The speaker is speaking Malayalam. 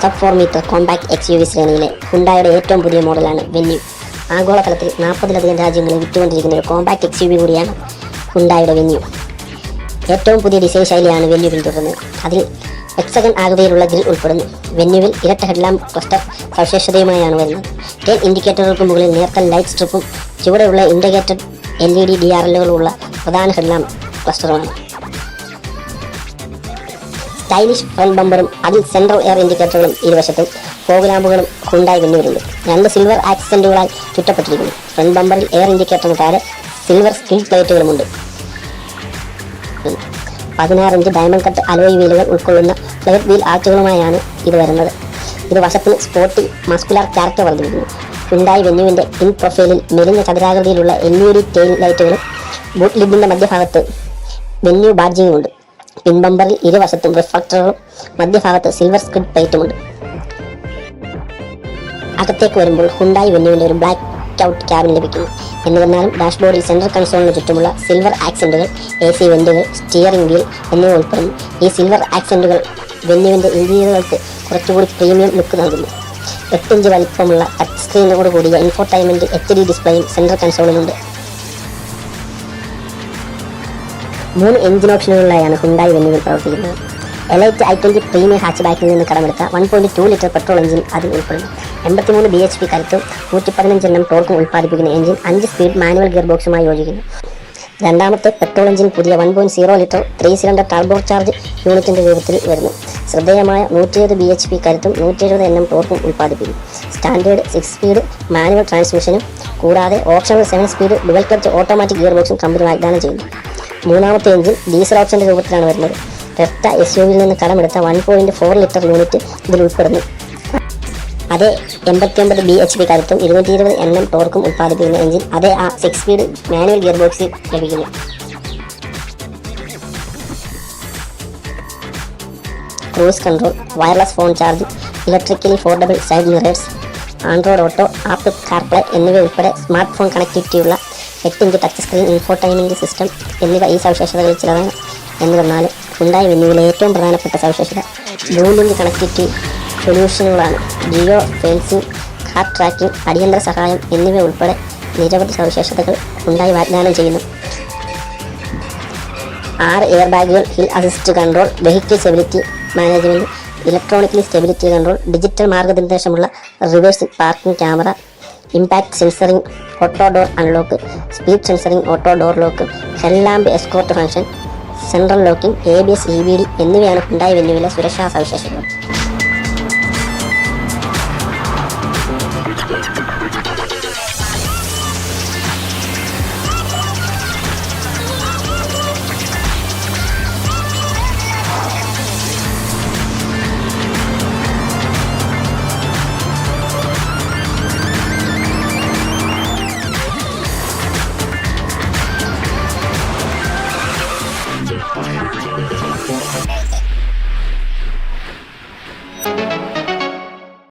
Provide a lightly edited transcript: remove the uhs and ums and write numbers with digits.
സബ് 4 മീറ്റർ കോമ്പാക്ട് XUV ശ്രേണിയിലെ ഹുണ്ടായുടെ ഏറ്റവും പുതിയ മോഡലാണ് വെന്യൂ. ആഗോളതലത്തിൽ 40-ലധികം രാജ്യങ്ങളിൽ വിറ്റുകൊണ്ടിരിക്കുന്ന ഒരു കോമ്പാക്ട് XUV കൂടിയാണ് ഹുണ്ടായുടെ വെന്യൂ. ഏറ്റവും പുതിയ ഡിസൈൻ ശൈലിയാണ് വെന്യൂ പിന്തുടരുന്നത്. അതിൽ ഹെക്സഗൺ ആകൃതിയിലുള്ള ഗ്രിൽ ഉൾപ്പെടുന്നു. വെന്യൂവിൽ ഇരട്ട ഹെഡ്ലാമ്പ് ക്ലസ്റ്റർ സവിശേഷതയുമായാണ് വരുന്നത്. ടെയിൽ ഇൻഡിക്കേറ്ററുകൾക്ക് മുകളിൽ നേർത്ത ലൈറ്റ് സ്ട്രിപ്പും ചുവടെയുള്ള ഇൻറ്റഗ്രേറ്റഡ് LED DRLകളുള്ള പ്രധാന ഹെഡ്ലാമ്പ് ക്ലസ്റ്ററുമാണ്. സ്റ്റൈലിഷ് ഫ്രണ്ട് ബമ്പറും അതിൽ സെൻട്രൽ എയർ ഇൻഡിക്കേറ്ററുകളും ഇരുവശത്തും ഫോഗ് ലാമ്പുകളും ഹുണ്ടായി വെന്യൂവിലുണ്ട്. 2 സിൽവർ ആക്സെന്റുകളാൽ ചുറ്റപ്പെട്ടിരിക്കുന്നു. ഫ്രണ്ട് ബമ്പറിൽ എയർ ഇൻഡിക്കേറ്ററിന് താഴെ സിൽവർ സ്കിൽ പ്ലേറ്റുകളുമുണ്ട്. 16 ഇഞ്ച് ഡയമണ്ട് കട്ട് അലോയ് വീലുകൾ ഉൾക്കൊള്ളുന്ന ഫ്ലൈറ്റ് വീൽ ആർച്ചുകളുമായാണ് ഇത് വരുന്നത്. ഇത് വശത്തിന് സ്പോർട്ടി മസ്കുലാർ ക്യാരക്ടർ വർദ്ധിപ്പിക്കുന്നു. ഹുണ്ടായി വെന്യൂവിൻ്റെ ഇൻ പ്രൊഫൈലിൽ മെലിഞ്ഞ ചതുരാകൃതിയിലുള്ള LED ടെയിൽ ലൈറ്റുകളും ബൂട്ട് ലിഡിൻ്റെ മധ്യഭാഗത്ത് വെന്യൂ ബാഡ്ജിങ്ങുമുണ്ട്. പിൻബമ്പറിൽ ഇരുവശത്തും റിഫ്ലക്ടറുകളും മധ്യഭാഗത്ത് സിൽവർ സ്കിഡ് പ്ലേറ്റുമുണ്ട്. അകത്തേക്ക് വരുമ്പോൾ ഹുണ്ടായി വെന്യൂവിൻ്റെ ഒരു ബ്ലാക്ക് ഔട്ട് ക്യാബിൻ ലഭിക്കുന്നു. എന്നിരുന്നാലും ഡാഷ്ബോർഡിൽ സെൻട്രൽ കൺസോളിന് ചുറ്റുമുള്ള സിൽവർ ആക്സെന്റുകൾ, AC വെന്റുകൾ, സ്റ്റിയറിംഗ് വീൽ എന്നിവ ഉൾപ്പെടുന്നു. ഈ സിൽവർ ആക്സെന്റുകൾ വെന്യൂവിൻ്റെ ഇന്റീരിയറുകൾക്ക് കുറച്ചുകൂടി പ്രീമിയം ലുക്ക് നൽകുന്നു. 8 ഇഞ്ച് വലിപ്പമുള്ള ടച്ച് സ്ക്രീനോട് കൂടിയ ഇൻഫോടൈൻമെന്റ് HD ഡിസ്പ്ലേയും സെൻട്രൽ കൺസോളിലുണ്ട്. 3 എഞ്ചിൻ ഓപ്ഷനുകളിലായാണ് ഹുണ്ടായി വെന്യൂവിൽ പ്രവർത്തിക്കുന്നത്. എലൈറ്റ് i20 പ്രീമിയം ഹാച്ച് ബാക്കിൽ നിന്ന് കടമെടുത്ത 1.2 ലിറ്റർ പെട്രോൾ എഞ്ചിൻ അതിൽ ഉൾപ്പെടുന്നു. 83 bhp കരുത്തും 115 Nm ടോർക്കും ഉൽപ്പാദിപ്പിക്കുന്ന എഞ്ചിൻ 5 സ്പീഡ് മാനുവൽ ഗിയർ ബോക്സുമായി യോജിക്കുന്നു. രണ്ടാമത്തെ പെട്രോൾ എഞ്ചിൻ പുതിയ 1.0 ലിറ്റർ 3 സിലിണ്ടർ ടർബോ ചാർജ് യൂണിറ്റിന്റെ രൂപത്തിൽ വരുന്നു. ശ്രദ്ധേയമായ 107 bhp കരുത്തും 170 Nm ടോർക്കും ഉൽപ്പാദിപ്പിക്കും. സ്റ്റാൻഡേർഡ് 6 സ്പീഡ് മാനുവൽ ട്രാൻസ്മിഷനും കൂടാതെ optional 7 speed dual clutch automatic gear ബോക്സും കമ്പനി വാഗ്ദാനം ചെയ്യുന്നു. മൂന്നാമത്തെ എഞ്ചിൻ ഡീസൽ ഓപ്ഷന്റെ രൂപത്തിലാണ് വരുന്നത്. ടെസ്റ്റ SUVയിൽ നിന്ന് കടമെടുത്ത 1.4 ലിറ്റർ യൂണിറ്റ് ഇതിൽ ഉൾപ്പെടുന്നു. അതേ 89 bhp കരുത്തും 220 Nm ടോർക്കും ഉൽപ്പാദിപ്പിക്കുന്ന എഞ്ചിൻ അതേ 6 സ്പീഡ് മാനുവൽ ഗിയർ ബോക്സിൽ ലഭിക്കുന്നു. Cruise control, wireless phone charge, electrically foldable side mirrors, Android auto, Apple CarPlay എന്നിവ ഉൾപ്പെടെ സ്മാർട്ട് ഫോൺ കണക്ടിവിറ്റിയുള്ള 8 inch touch screen infotainment system എന്നിവ ഈ സവിശേഷതകളിൽ ചിലതാണ്. എന്നിരുന്നാലും ഹുണ്ടായി വെന്യൂവിലെ ഏറ്റവും പ്രധാനപ്പെട്ട സവിശേഷത ഡ്യൂൽ കണക്ടിവിറ്റി സൊല്യൂഷനുകളാണ്. ജിയോ ഫെൻസിംഗ്, കാർ ട്രാക്കിംഗ്, അടിയന്തര സഹായം എന്നിവ ഉൾപ്പെടെ നിരവധി സവിശേഷതകൾ ഹുണ്ടായി വാഗ്ദാനം ചെയ്യുന്നു. 6 എയർ ബാഗുകൾ, hill assist control, vehicle stability management, electronically stability control, digital മാർഗനിർദ്ദേശമുള്ള reverse parking camera, impact sensing, auto door unlock, speed sensing, auto door lock, headlamp escort function, central locking, ABS EBD എന്നിവയാണ് ഹുണ്ടായി വെന്യൂവിലെ സുരക്ഷാ സവിശേഷതകൾ.